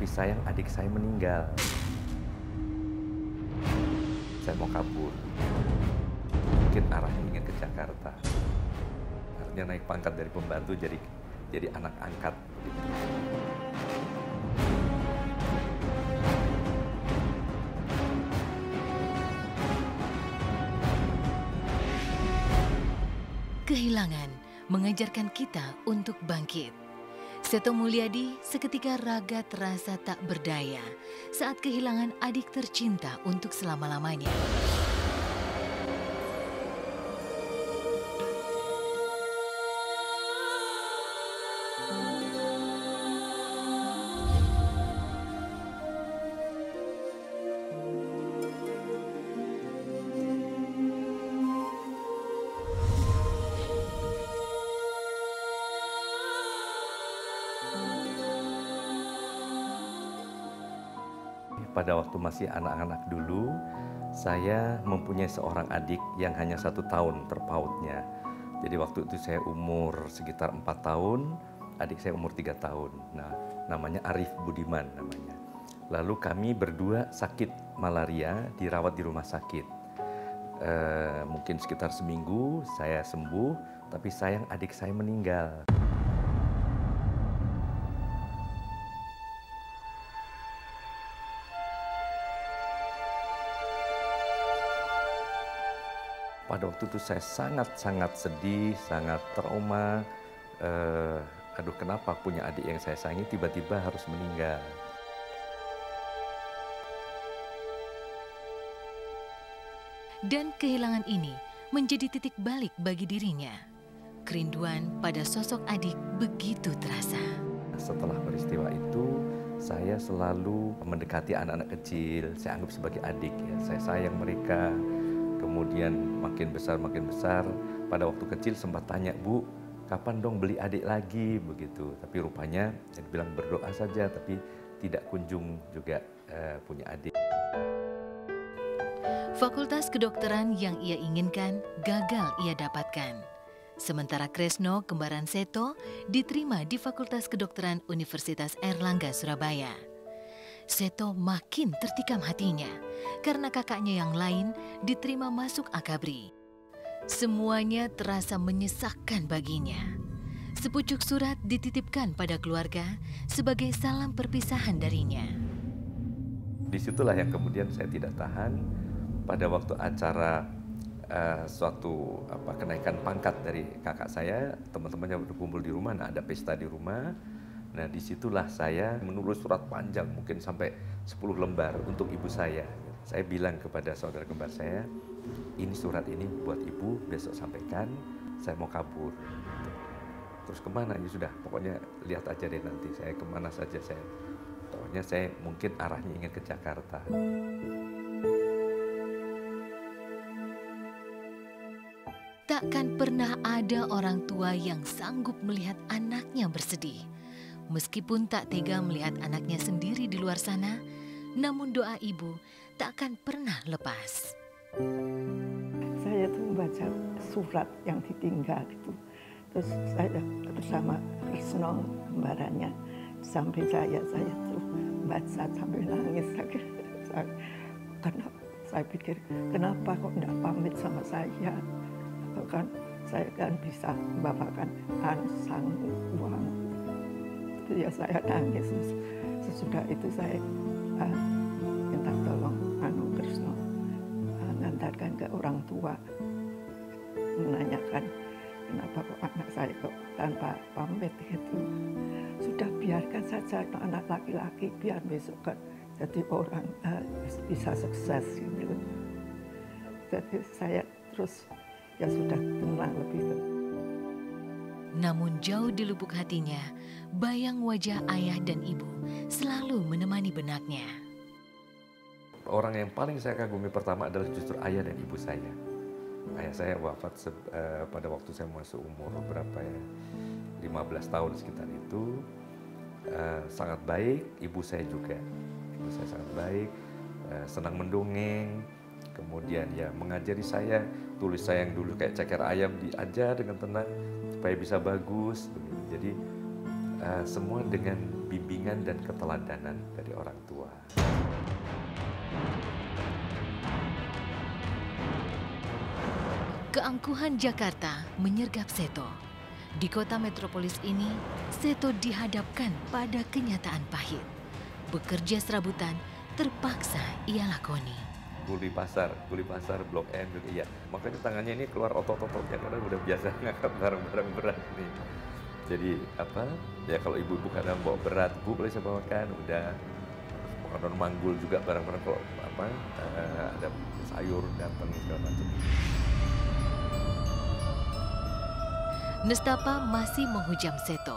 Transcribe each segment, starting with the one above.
Tapi sayang adik saya meninggal. Saya mau kabur. Mungkin arahnya ingin ke Jakarta. Artinya naik pangkat dari pembantu jadi anak angkat. Kehilangan mengajarkan kita untuk bangkit. Seto Mulyadi seketika raga terasa tak berdaya saat kehilangan adik tercinta untuk selama-lamanya. Pada waktu masih anak-anak dulu, saya mempunyai seorang adik yang hanya 1 tahun terpautnya. Jadi waktu itu saya umur sekitar 4 tahun, adik saya umur 3 tahun. Nah, namanya Arif Budiman namanya. Lalu kami berdua sakit malaria, dirawat di rumah sakit. Mungkin sekitar seminggu saya sembuh, tapi sayang adik saya meninggal. Pada waktu itu saya sangat sedih, sangat trauma. Aduh, kenapa punya adik yang saya sayangi tiba-tiba harus meninggal. Dan kehilangan ini menjadi titik balik bagi dirinya. Kerinduan pada sosok adik begitu terasa. Setelah peristiwa itu, saya selalu mendekati anak-anak kecil. Saya anggap sebagai adik ya. Saya sayang mereka. Kemudian makin besar. Pada waktu kecil sempat tanya, Bu, kapan dong beli adik lagi? Begitu. Tapi rupanya saya bilang berdoa saja, tapi tidak kunjung juga punya adik. Fakultas kedokteran yang ia inginkan gagal ia dapatkan. Sementara Kresno, kembaran Seto, diterima di Fakultas Kedokteran Universitas Airlangga, Surabaya. Seto makin tertikam hatinya karena kakaknya yang lain diterima masuk Akabri. Semuanya terasa menyesakkan baginya. Sepucuk surat dititipkan pada keluarga sebagai salam perpisahan darinya. Disitulah yang kemudian saya tidak tahan. Pada waktu acara suatu kenaikan pangkat dari kakak saya, teman-temannya berkumpul di rumah, nah ada pesta di rumah. Nah disitulah saya menulis surat panjang, mungkin sampai 10 lembar untuk ibu saya. Saya bilang kepada saudara kembar saya, ini surat ini buat ibu, besok sampaikan, saya mau kabur. Terus kemana? Ya sudah, pokoknya lihat aja deh nanti, saya kemana saja saya. Pokoknya saya mungkin arahnya ingin ke Jakarta. Takkan pernah ada orang tua yang sanggup melihat anaknya bersedih. Meskipun tak tega melihat anaknya sendiri di luar sana, namun doa ibu takkan pernah lepas. Saya tuh membaca surat yang ditinggal itu. Terus saya bersama Kresno, kembarannya, sampai saya tuh baca sambil nangis. Karena saya pikir, kenapa kok tidak pamit sama saya? Kan saya kan bisa membawakan sang uang. Itu ya saya nangis. Sesudah itu saya minta tolong Kresno mengantarkan ke orang tua, menanyakan kenapa kok anak saya kok tanpa pamit gitu. Sudah biarkan saja anak laki-laki, biar besok kan jadi orang bisa sukses gitu. Jadi saya terus ya sudah tenang lebih tenang. Namun jauh di lubuk hatinya, bayang wajah ayah dan ibu selalu menemani benaknya. Orang yang paling saya kagumi pertama adalah justru ayah dan ibu saya. Ayah saya wafat pada waktu saya masuk umur berapa ya, 15 tahun sekitar itu. Sangat baik, ibu saya juga. Ibu saya sangat baik, senang mendongeng. Kemudian ya mengajari saya, tulis saya yang dulu kayak ceker ayam diajar dengan tenang supaya bisa bagus. Jadi semua dengan bimbingan dan keteladanan dari orang tua. Keangkuhan Jakarta menyergap Seto. Di kota metropolis ini, Seto dihadapkan pada kenyataan pahit. Bekerja serabutan terpaksa ia lakoni. Kuli pasar Blok M juga iya. Makanya tangannya ini keluar otot-ototnya karena udah biasa ngangkat barang-barang berat nih. Jadi apa? Ya kalau ibu-ibu kadang bawa berat, Bu boleh saya bawakan, udah. Kadang manggul juga barang-barang kalau apa? Ada sayur datang segala macam. Nestapa masih menghujam Seto.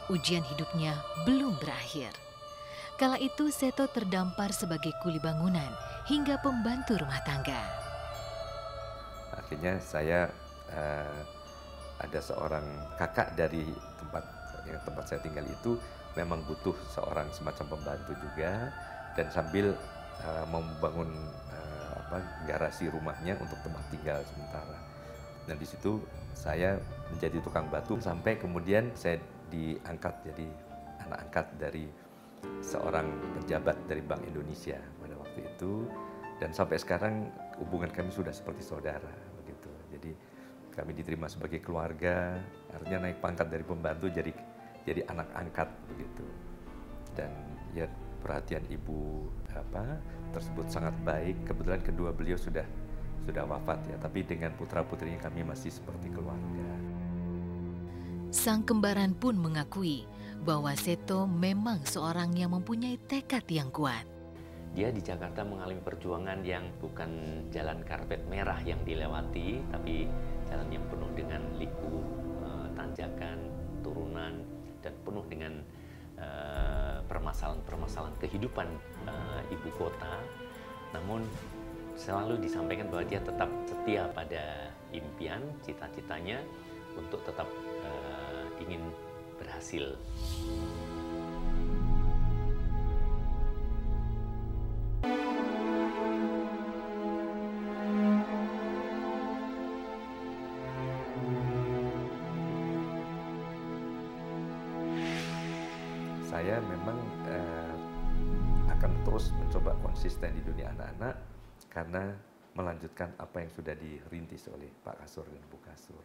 Ujian hidupnya belum berakhir. Kala itu Seto terdampar sebagai kuli bangunan hingga pembantu rumah tangga. Akhirnya saya ada seorang kakak dari tempat saya tinggal itu memang butuh seorang semacam pembantu juga, dan sambil membangun garasi rumahnya untuk tempat tinggal sementara. Dan di situ saya menjadi tukang batu sampai kemudian saya diangkat jadi anak angkat dari seorang pejabat dari Bank Indonesia pada waktu itu, dan sampai sekarang hubungan kami sudah seperti saudara begitu. Jadi kami diterima sebagai keluarga, artinya naik pangkat dari pembantu jadi anak angkat begitu. Dan ya perhatian ibu tersebut sangat baik. Kebetulan kedua beliau sudah wafat ya, tapi dengan putra-putrinya kami masih seperti keluarga. Sang kembaran pun mengakui bahwa Seto memang seorang yang mempunyai tekad yang kuat. Dia di Jakarta mengalami perjuangan yang bukan jalan karpet merah yang dilewati, tapi jalan yang penuh dengan liku, tanjakan, turunan, dan penuh dengan permasalahan-permasalahan kehidupan ibu kota. Namun selalu disampaikan bahwa dia tetap setia pada impian, cita-citanya untuk tetap ingin berhasil. Saya memang akan terus mencoba konsisten di dunia anak-anak karena melanjutkan apa yang sudah dirintis oleh Pak Kasur dan Bu Kasur.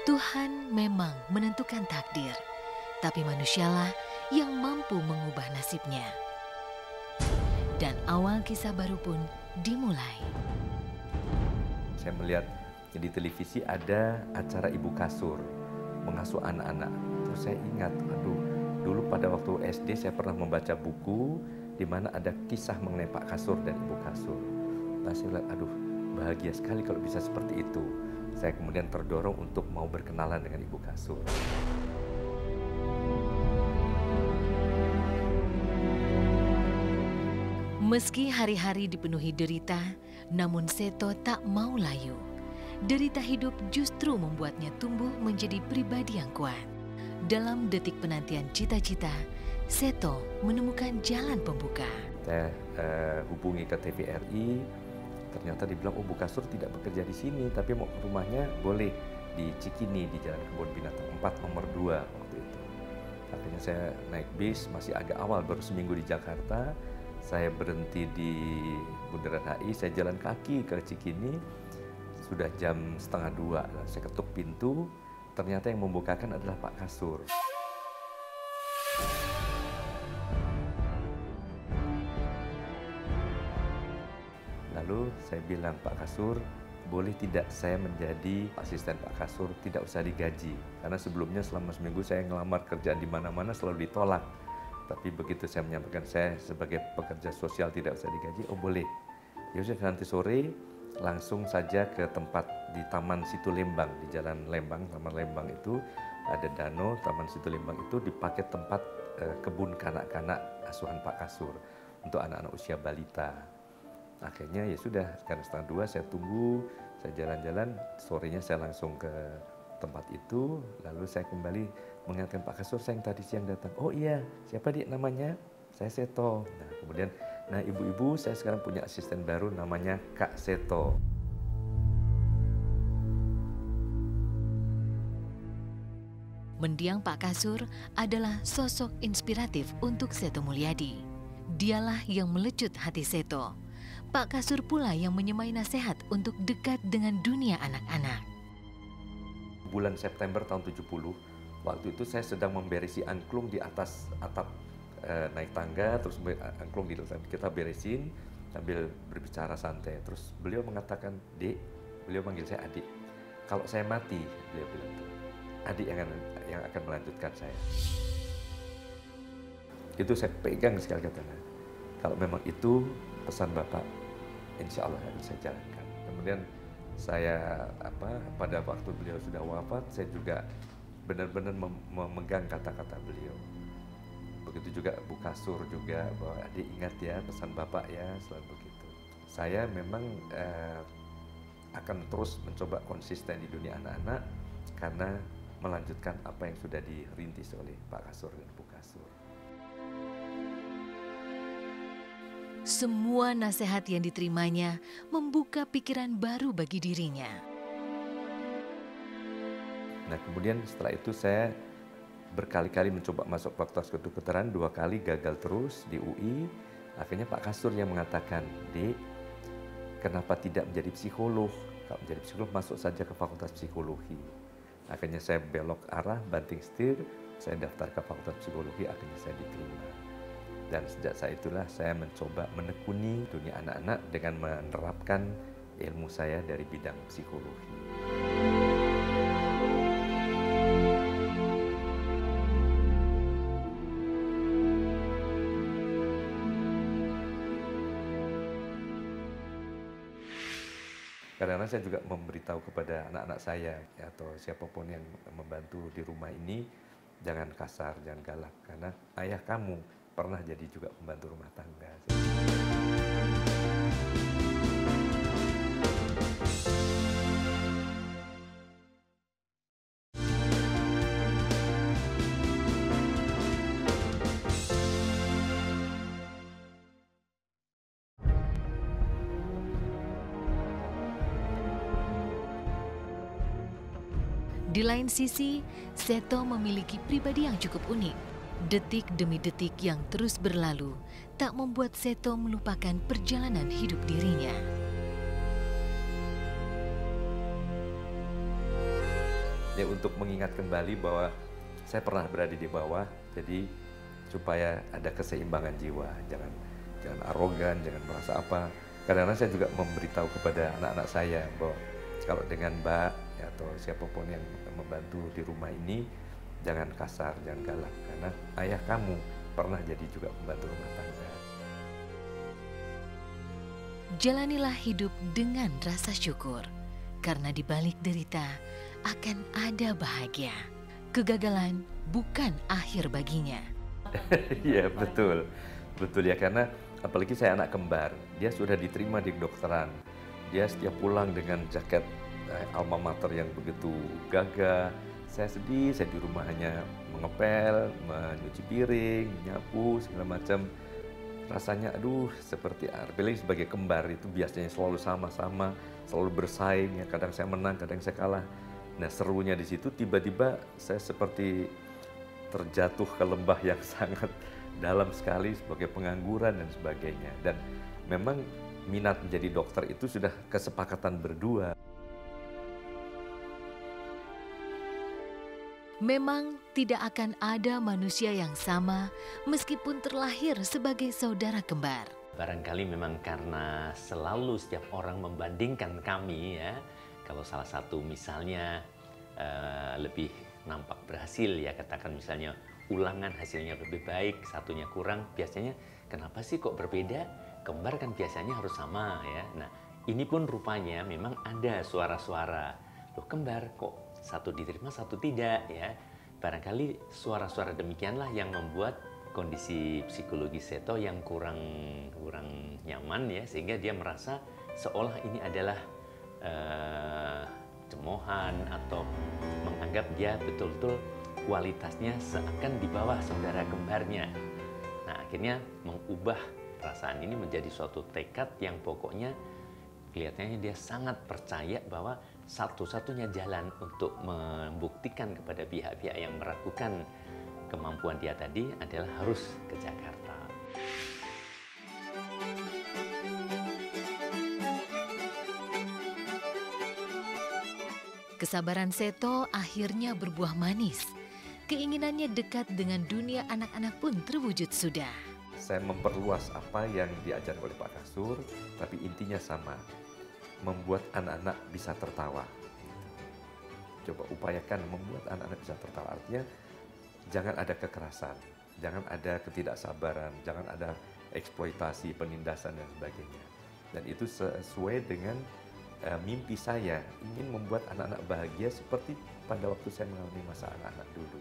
Tuhan memang menentukan takdir, tapi manusialah yang mampu mengubah nasibnya. Dan awal kisah baru pun dimulai. Saya melihat di televisi ada acara Ibu Kasur mengasuh anak-anak. Terus saya ingat, dulu pada waktu SD saya pernah membaca buku di mana ada kisah mengenai Pak Kasur dan Ibu Kasur. Nah saya lihat, bahagia sekali kalau bisa seperti itu. Saya kemudian terdorong untuk mau berkenalan dengan Ibu Kasur. Meski hari-hari dipenuhi derita, namun Seto tak mau layu. Derita hidup justru membuatnya tumbuh menjadi pribadi yang kuat. Dalam detik penantian cita-cita, Seto menemukan jalan pembuka. Saya hubungi ke TVRI, ternyata dibilang, Bu Kasur tidak bekerja di sini, tapi mau ke rumahnya boleh di Cikini, di Jalan Kebun Binatang 4 nomor 2 waktu itu. Akhirnya saya naik bis, masih agak awal, baru seminggu di Jakarta. Saya berhenti di Bundaran HI, saya jalan kaki ke Cikini, sudah jam 1:30. Saya ketuk pintu, ternyata yang membukakan adalah Pak Kasur. Lalu saya bilang, Pak Kasur, boleh tidak saya menjadi asisten Pak Kasur, tidak usah digaji. Karena sebelumnya selama seminggu saya ngelamar kerjaan di mana-mana selalu ditolak. Tapi begitu saya menyampaikan saya sebagai pekerja sosial tidak usah digaji, boleh. Ya sudah, nanti sore langsung saja ke tempat di Taman Situ Lembang, di Jalan Lembang, Taman Lembang itu ada danau. Taman Situ Lembang itu dipakai tempat kebun kanak-kanak asuhan Pak Kasur untuk anak-anak usia balita. Akhirnya ya sudah, sekarang 1:30 saya tunggu, saya jalan-jalan, sorenya saya langsung ke tempat itu, lalu saya kembali mengingatkan Pak Kasur, saya yang tadi siang datang. Oh iya, siapa Dik namanya? Saya Seto. Nah kemudian, nah ibu-ibu saya sekarang punya asisten baru namanya Kak Seto. Mendiang Pak Kasur adalah sosok inspiratif untuk Seto Mulyadi. Dialah yang melecut hati Seto. Pak Kasur pula yang menyemai nasihat untuk dekat dengan dunia anak-anak. Bulan September tahun 70, waktu itu saya sedang memberesi angklung di atas atap, naik tangga, terus angklung di atas kita beresin sambil berbicara santai. Terus beliau mengatakan, Dek, beliau manggil saya adik. Kalau saya mati, beliau bilang, adik yang akan melanjutkan saya. Itu saya pegang sekali katanya. Kalau memang itu pesan Bapak, insya Allah akan saya jalankan. Kemudian saya pada waktu beliau sudah wafat, saya juga benar-benar memegang kata-kata beliau. Begitu juga Bu Kasur juga, bahwa adik ingat ya pesan Bapak ya, selalu begitu. Saya memang akan terus mencoba konsisten di dunia anak-anak karena melanjutkan apa yang sudah dirintis oleh Pak Kasur dan Bu Kasur. Semua nasihat yang diterimanya membuka pikiran baru bagi dirinya. Nah kemudian setelah itu saya berkali-kali mencoba masuk fakultas kedokteran, 2 kali gagal terus di UI. Akhirnya Pak Kasur yang mengatakan, Dek, kenapa tidak menjadi psikolog? Kalau menjadi psikolog masuk saja ke fakultas psikologi. Akhirnya saya belok arah, banting setir, saya daftar ke fakultas psikologi, akhirnya saya diterima. Dan sejak saat itulah saya mencoba menekuni dunia anak-anak dengan menerapkan ilmu saya dari bidang psikologi. Kadang-kadang saya juga memberitahu kepada anak-anak saya atau siapapun yang membantu di rumah ini, jangan kasar, jangan galak, karena ayah kamu pernah jadi juga pembantu rumah tangga. Di lain sisi, Seto memiliki pribadi yang cukup unik. Detik demi detik yang terus berlalu tak membuat Seto melupakan perjalanan hidup dirinya. Ya untuk mengingat kembali bahwa saya pernah berada di bawah, jadi supaya ada keseimbangan jiwa, jangan arogan, jangan merasa apa. Kadang-kadang saya juga memberitahu kepada anak-anak saya bahwa kalau dengan Mbak atau siapapun yang membantu di rumah ini, jangan kasar, jangan galak, karena ayah kamu pernah jadi juga pembantu rumah tangga. Jalanilah hidup dengan rasa syukur, karena di balik derita akan ada bahagia. Kegagalan bukan akhir baginya. Iya betul, betul ya, karena apalagi saya anak kembar, dia sudah diterima di kedokteran, dia setiap pulang dengan jaket alma mater yang begitu gagah. Saya sedih, saya di rumah hanya mengepel, mencuci piring, menyapu, segala macam. Rasanya aduh seperti apalagi sebagai kembar itu biasanya selalu sama-sama, selalu bersaing, ya kadang saya menang, kadang saya kalah. Nah serunya di situ tiba-tiba saya seperti terjatuh ke lembah yang sangat dalam sekali sebagai pengangguran dan sebagainya. Dan memang minat menjadi dokter itu sudah kesepakatan berdua. Memang tidak akan ada manusia yang sama meskipun terlahir sebagai saudara kembar. Barangkali memang karena selalu setiap orang membandingkan kami ya. Kalau salah satu misalnya lebih nampak berhasil ya, katakan misalnya ulangan hasilnya lebih baik, satunya kurang, biasanya kenapa sih kok berbeda? Kembar kan biasanya harus sama ya. Nah ini pun rupanya memang ada suara-suara, loh kembar kok satu diterima satu tidak ya. Barangkali suara-suara demikianlah yang membuat kondisi psikologi Seto yang kurang nyaman ya, sehingga dia merasa seolah ini adalah cemoohan atau menganggap dia betul-betul kualitasnya seakan di bawah saudara kembarnya. Nah, akhirnya mengubah perasaan ini menjadi suatu tekad yang pokoknya kelihatannya dia sangat percaya bahwa satu-satunya jalan untuk membuktikan kepada pihak-pihak yang meragukan kemampuan dia tadi adalah harus ke Jakarta. Kesabaran Seto akhirnya berbuah manis. Keinginannya dekat dengan dunia anak-anak pun terwujud sudah. Saya memperluas apa yang diajarkan oleh Pak Kasur, tapi intinya sama, membuat anak-anak bisa tertawa. Coba upayakan membuat anak-anak bisa tertawa. Artinya jangan ada kekerasan, jangan ada ketidaksabaran, jangan ada eksploitasi, penindasan dan sebagainya. Dan itu sesuai dengan mimpi saya, ingin membuat anak-anak bahagia seperti pada waktu saya mengalami masa anak-anak dulu.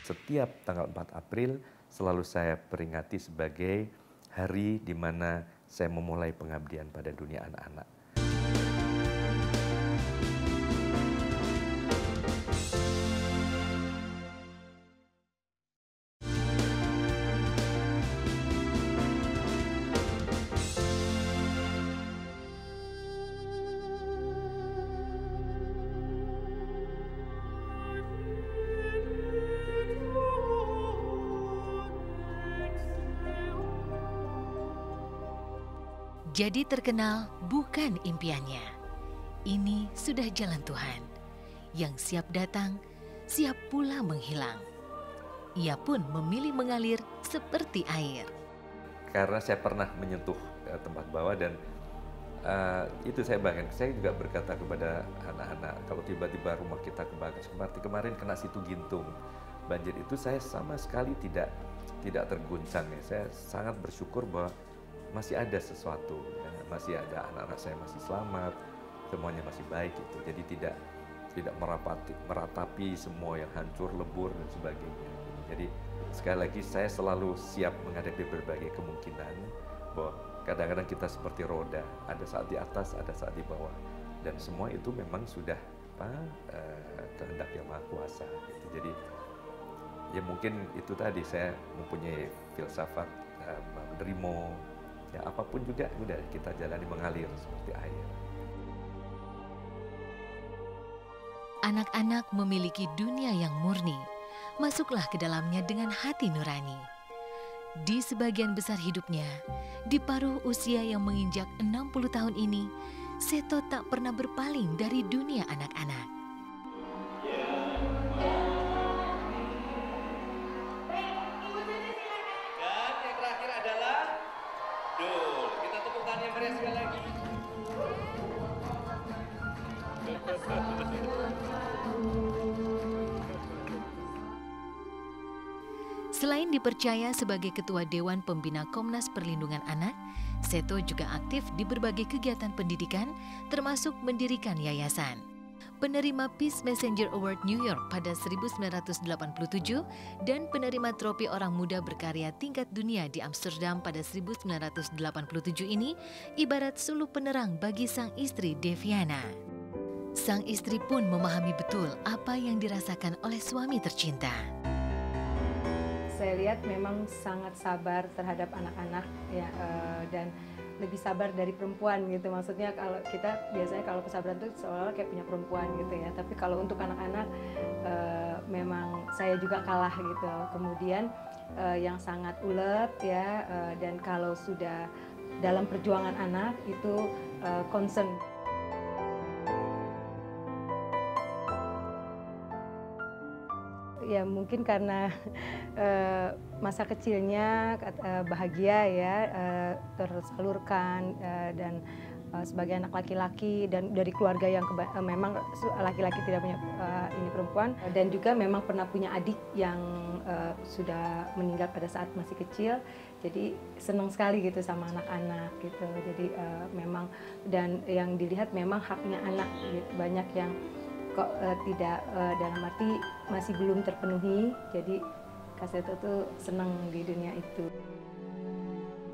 Setiap tanggal 4 April selalu saya peringati sebagai hari di mana saya memulai pengabdian pada dunia anak-anak. Jadi terkenal bukan impiannya. Ini sudah jalan Tuhan yang siap datang, siap pula menghilang. Ia pun memilih mengalir seperti air. Karena saya pernah menyentuh tempat bawah dan itu saya banggakan. Saya juga berkata kepada anak-anak, kalau tiba-tiba rumah kita kebakar, seperti kemarin kena situ gintung, banjir itu saya sama sekali tidak terguncang ya. Saya sangat bersyukur bahwa masih ada sesuatu, ya. Masih ada anak-anak saya masih selamat, semuanya masih baik gitu. Jadi tidak meratapi semua yang hancur, lebur dan sebagainya. Jadi sekali lagi saya selalu siap menghadapi berbagai kemungkinan, bahwa kadang-kadang kita seperti roda, ada saat di atas, ada saat di bawah, dan semua itu memang sudah kehendak Yang Maha Kuasa. Gitu. Jadi ya mungkin itu tadi saya mempunyai filsafat menerima. Ya, apapun juga udah kita jalani mengalir seperti air. Anak-anak memiliki dunia yang murni. Masuklah ke dalamnya dengan hati nurani. Di sebagian besar hidupnya, di paruh usia yang menginjak 60 tahun ini, Seto tak pernah berpaling dari dunia anak-anak. Selain dipercaya sebagai Ketua Dewan Pembina Komnas Perlindungan Anak, Seto juga aktif di berbagai kegiatan pendidikan, termasuk mendirikan yayasan. Penerima Peace Messenger Award New York pada 1987 dan penerima Tropi Orang Muda Berkarya Tingkat Dunia di Amsterdam pada 1987 ini ibarat suluh penerang bagi sang istri Deviana. Sang istri pun memahami betul apa yang dirasakan oleh suami tercinta. Saya lihat memang sangat sabar terhadap anak-anak ya, dan lebih sabar dari perempuan gitu. Maksudnya kalau kita biasanya kalau kesabaran itu seolah-olah kayak punya perempuan gitu ya. Tapi kalau untuk anak-anak memang saya juga kalah gitu. Kemudian yang sangat ulet ya, dan kalau sudah dalam perjuangan anak itu concern. Ya mungkin karena masa kecilnya bahagia ya, tersalurkan, dan sebagai anak laki-laki dan dari keluarga yang memang laki-laki tidak punya ini perempuan, dan juga memang pernah punya adik yang sudah meninggal pada saat masih kecil. Jadi senang sekali gitu sama anak-anak gitu. Jadi memang, dan yang dilihat memang haknya anak gitu. Banyak yang kok tidak, dalam arti masih belum terpenuhi. Jadi Kak Seto tuh senang di dunia itu.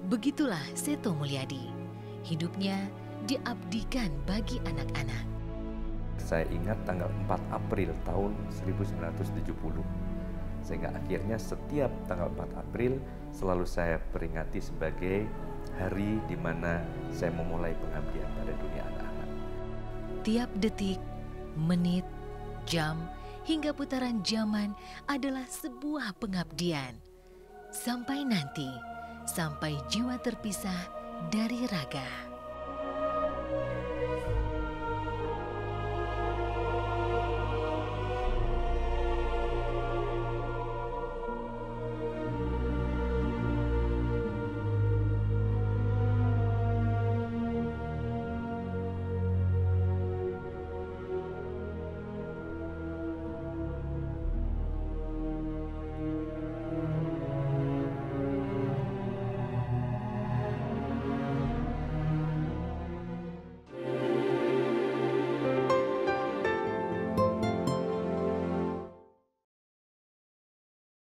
Begitulah Seto Mulyadi. Hidupnya diabdikan bagi anak-anak. Saya ingat tanggal 4 April tahun 1970. Sehingga akhirnya setiap tanggal 4 April selalu saya peringati sebagai hari di mana saya memulai pengabdian pada dunia anak-anak. Tiap detik, menit, jam, hingga putaran zaman adalah sebuah pengabdian. Sampai nanti, sampai jiwa terpisah dari raga.